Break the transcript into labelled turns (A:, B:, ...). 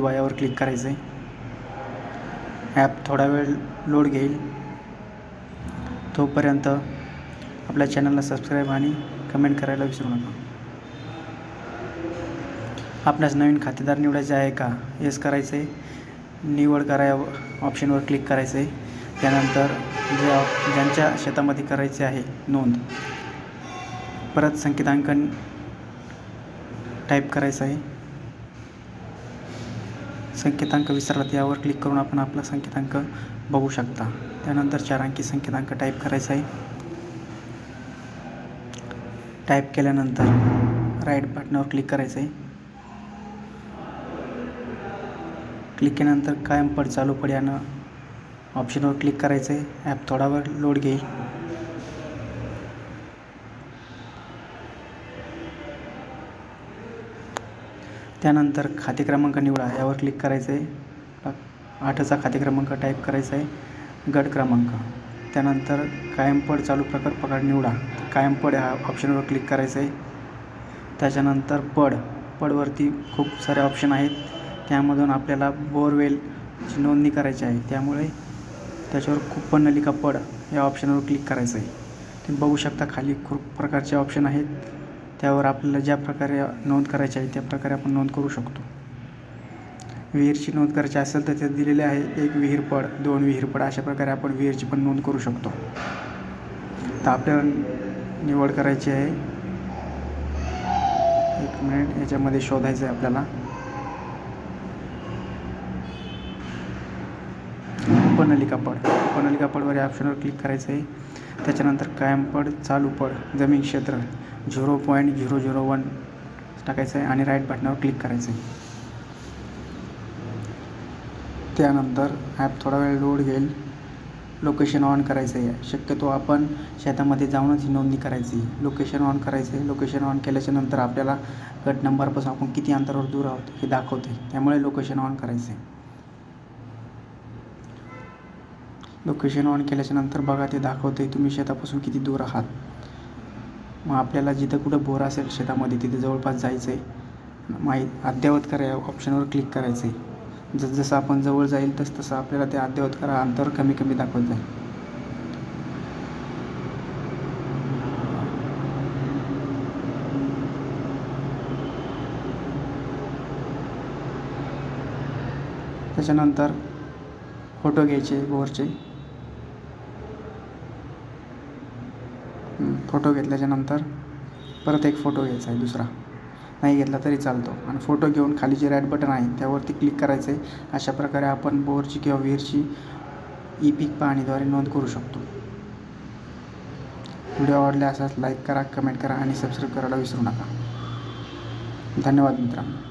A: यावर क्लिक करायचं आहे. ॲप थोडा वेळ लोड घेईल. तोपर्यंत आपल्या चॅनलला सबस्क्राईब आणि कमेंट करायला विसरू नका. आपणास नवीन खातेदार निवडायचे आहे का? येस करायचं आहे. निवड करा या ऑप्शनवर क्लिक करायचं आहे. त्यानंतर ज्यांच्या शेतामध्ये करायचे आहे नोंद, परत संकेतांक टाईप करायचं आहे. संकेतांक विसरलात यावर क्लिक करून आपण आपला संकेतांक बघू शकता. त्यानंतर 4 अंकी संकेतांक टाईप करायचा आहे. टाईप केल्यानंतर राईट बटनावर क्लिक करायचं आहे. क्लिक केल्यानंतर कायम पड चालू पड या ऑप्शनवर क्लिक करायचं आहे. ॲप थोडा वेळ लोड घेईल. त्यानंतर खाते क्रमांक निवडा यावर क्लिक करायचं आहे. 8चा खाते क्रमांक टाईप करायचा आहे. गट क्रमांक. त्यानंतर कायम पड चालू प्रकार पगार निवडा. कायम पड ह्या ऑप्शनवर क्लिक करायचं आहे. त्याच्यानंतर पडवरती खूप सारे ऑप्शन आहेत. त्यामधून आपल्याला बोरवेलची नोंदणी करायची आहे. त्यामुळे त्याच्यावर कूपननलिका पड या ऑप्शनवर क्लिक करायचं आहे. तुम्ही बघू शकता खाली खूप प्रकारचे ऑप्शन आहेत. त्यावर आपल्याला ज्या प्रकारे नोंद करायची आहे त्या प्रकारे आपण नोंद करू शकतो. विहीरची नोंद करायची असेल तर ते दिलेले आहे 1 विहीर पड, 2 विहीर पड, अशा प्रकारे आपण विहीरची पण नोंद करू शकतो. तर आपल्याला निवड करायची आहे. 1 मिनिट, याच्यामध्ये शोधायचं आहे आपल्याला. कूपननलिका पडवर या ऑप्शनवर क्लिक करायचं आहे. त्याच्यानंतर कायम पड चालू पड जमीन क्षेत्र 0.001 टाकायचं आहे आणि राईट बटनावर क्लिक करायचं आहे. त्यानंतर ॲप थोडा वेळ लोड घेईल. लोकेशन ऑन करायचं आहे. शक्यतो आपण शेतामध्ये जाऊनच ही नोंदणी करायची. लोकेशन ऑन करायचं आहे. लोकेशन ऑन केल्याच्या नंतर आपल्याला गट नंबरपासून आपण किती अंतरावर दूर आहोत हे दाखवते. त्यामुळे लोकेशन ऑन करायचं आहे. लोकेशन ऑन केल्याच्या नंतर बघा ते दाखवते तुम्ही शेतापासून किती दूर आहात. मग आपल्याला जिथं कुठं बोर असेल शेतामध्ये तिथे जवळपास जायचं आहे. अद्ययावत करा या ऑप्शनवर क्लिक करायचं आहे. जसं आपण जवळ जाईल तसं आपल्याला ते अद्ययावत करा अंतर कमी कमी दाखवत जाईल. त्याच्यानंतर फोटो घ्यायचे बोरचे. फोटो घेतल्याच्यानंतर परत एक फोटो घ्यायचा आहे. दुसरा नाही घेतला तरी चालतो. आणि फोटो घेऊन खाली जे राईट बटन आहे त्यावरती क्लिक करायचं आहे. अशा प्रकारे आपण बोरची किंवा विहीरची ई-पीक पाहणीद्वारे नोंद करू शकतो. व्हिडिओ आवडले असल्यास लाईक करा, कमेंट करा आणि सबस्क्राईब करायला विसरू नका. धन्यवाद मित्रांनो.